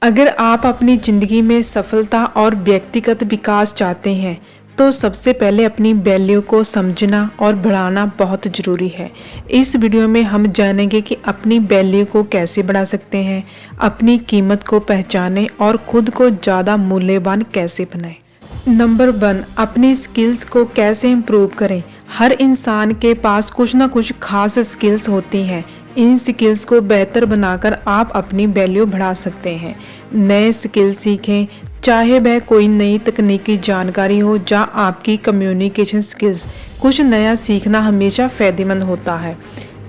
अगर आप अपनी ज़िंदगी में सफलता और व्यक्तिगत विकास चाहते हैं तो सबसे पहले अपनी वैल्यू को समझना और बढ़ाना बहुत ज़रूरी है। इस वीडियो में हम जानेंगे कि अपनी वैल्यू को कैसे बढ़ा सकते हैं, अपनी कीमत को पहचानें और खुद को ज़्यादा मूल्यवान कैसे बनाएं। नंबर 1, अपनी स्किल्स को कैसे इम्प्रूव करें। हर इंसान के पास कुछ ना कुछ खास स्किल्स होती हैं। इन स्किल्स को बेहतर बनाकर आप अपनी वैल्यू बढ़ा सकते हैं। नए स्किल सीखें, चाहे वह कोई नई तकनीकी जानकारी हो या आपकी कम्युनिकेशन स्किल्स। कुछ नया सीखना हमेशा फ़ायदेमंद होता है।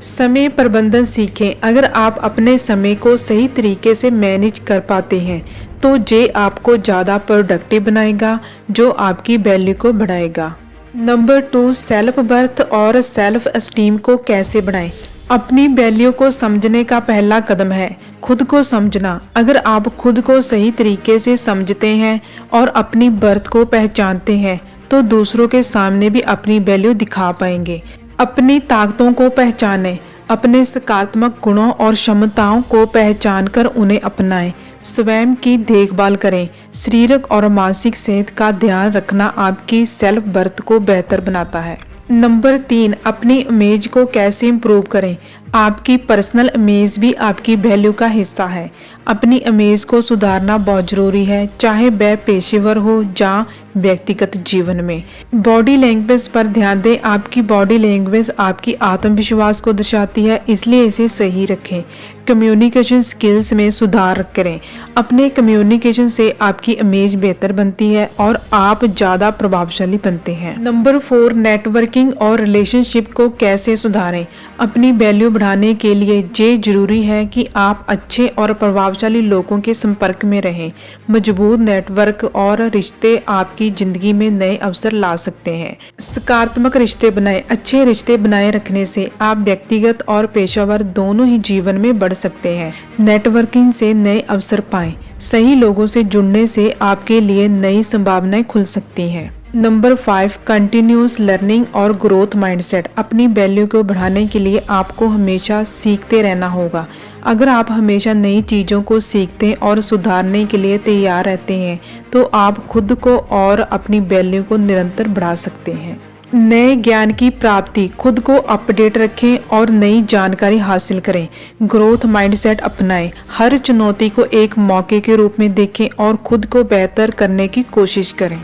समय प्रबंधन सीखें। अगर आप अपने समय को सही तरीके से मैनेज कर पाते हैं तो ये आपको ज़्यादा प्रोडक्टिव बनाएगा, जो आपकी वैल्यू को बढ़ाएगा। नंबर 2, सेल्फ वर्थ और सेल्फ एस्टीम को कैसे बढ़ाएं। अपनी वैल्यू को समझने का पहला कदम है खुद को समझना। अगर आप खुद को सही तरीके से समझते हैं और अपनी वर्थ को पहचानते हैं तो दूसरों के सामने भी अपनी वैल्यू दिखा पाएंगे। अपनी ताकतों को पहचानें। अपने सकारात्मक गुणों और क्षमताओं को पहचानकर उन्हें अपनाएं। स्वयं की देखभाल करें। शारीरिक और मानसिक सेहत का ध्यान रखना आपकी सेल्फ वर्थ को बेहतर बनाता है। नंबर 3, अपनी इमेज को कैसे इम्प्रूव करें। आपकी पर्सनल इमेज भी आपकी वैल्यू का हिस्सा है। अपनी इमेज को सुधारना बहुत ज़रूरी है, चाहे वह पेशेवर हो या व्यक्तिगत जीवन में। बॉडी लैंग्वेज पर ध्यान दें। आपकी बॉडी लैंग्वेज आपकी आत्मविश्वास को दर्शाती है, इसलिए इसे सही रखें। कम्युनिकेशन स्किल्स में सुधार करें। अपने कम्युनिकेशन से आपकी इमेज बेहतर बनती है और आप ज़्यादा प्रभावशाली बनते हैं। नंबर 4, नेटवर्किंग और रिलेशनशिप को कैसे सुधारें। अपनी वैल्यू बढ़ाने के लिए ये जरूरी है कि आप अच्छे और प्रभावशाली लोगों के संपर्क में रहें। मजबूत नेटवर्क और रिश्ते आपकी जिंदगी में नए अवसर ला सकते हैं। सकारात्मक रिश्ते बनाएं। अच्छे रिश्ते बनाए रखने से आप व्यक्तिगत और पेशेवर दोनों ही जीवन में बढ़ सकते हैं। नेटवर्किंग से नए अवसर पाएं। सही लोगों से जुड़ने से आपके लिए नई संभावनाएं खुल सकती हैं। नंबर 5, कंटिन्यूस लर्निंग और ग्रोथ माइंडसेट। अपनी वैल्यू को बढ़ाने के लिए आपको हमेशा सीखते रहना होगा। अगर आप हमेशा नई चीज़ों को सीखते और सुधारने के लिए तैयार रहते हैं तो आप खुद को और अपनी वैल्यू को निरंतर बढ़ा सकते हैं। नए ज्ञान की प्राप्ति। खुद को अपडेट रखें और नई जानकारी हासिल करें। ग्रोथ माइंडसेट अपनाएं। हर चुनौती को एक मौके के रूप में देखें और खुद को बेहतर करने की कोशिश करें।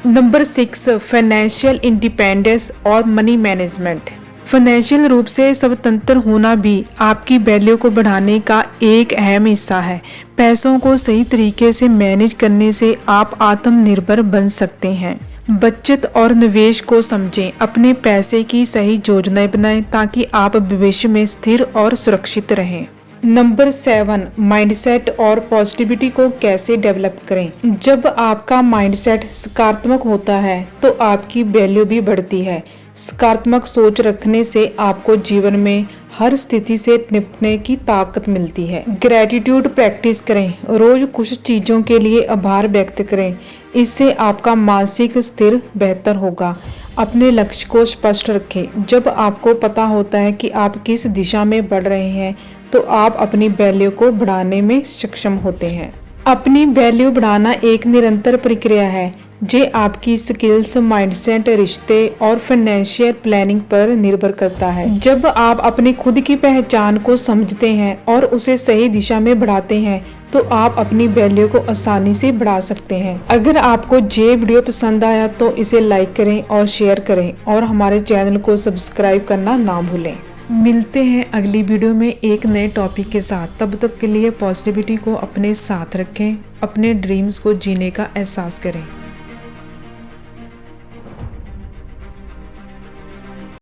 नंबर 6, फाइनेंशियल इंडिपेंडेंस और मनी मैनेजमेंट। फाइनेंशियल रूप से स्वतंत्र होना भी आपकी वैल्यू को बढ़ाने का एक अहम हिस्सा है। पैसों को सही तरीके से मैनेज करने से आप आत्मनिर्भर बन सकते हैं। बचत और निवेश को समझें। अपने पैसे की सही योजनाएं बनाएं ताकि आप भविष्य में स्थिर और सुरक्षित रहें। नंबर 7, माइंडसेट और पॉजिटिविटी को कैसे डेवलप करें। जब आपका माइंडसेट सकारात्मक होता है तो आपकी वैल्यू भी बढ़ती है। सकारात्मक सोच रखने से आपको जीवन में हर स्थिति से निपटने की ताकत मिलती है। ग्रैटिट्यूड प्रैक्टिस करें। रोज कुछ चीज़ों के लिए आभार व्यक्त करें। इससे आपका मानसिक स्थिर बेहतर होगा। अपने लक्ष्य को स्पष्ट रखें। जब आपको पता होता है कि आप किस दिशा में बढ़ रहे हैं तो आप अपनी वैल्यू को बढ़ाने में सक्षम होते हैं। अपनी वैल्यू बढ़ाना एक निरंतर प्रक्रिया है जो आपकी स्किल्स, माइंडसेट, रिश्ते और फाइनेंशियल प्लानिंग पर निर्भर करता है। जब आप अपनी खुद की पहचान को समझते हैं और उसे सही दिशा में बढ़ाते हैं तो आप अपनी वैल्यू को आसानी से बढ़ा सकते हैं। अगर आपको ये वीडियो पसंद आया तो इसे लाइक करें और शेयर करें और हमारे चैनल को सब्सक्राइब करना ना भूलें। मिलते हैं अगली वीडियो में एक नए टॉपिक के साथ। तब तक के लिए पॉजिटिविटी को अपने साथ रखें। अपने ड्रीम्स को जीने का एहसास करें।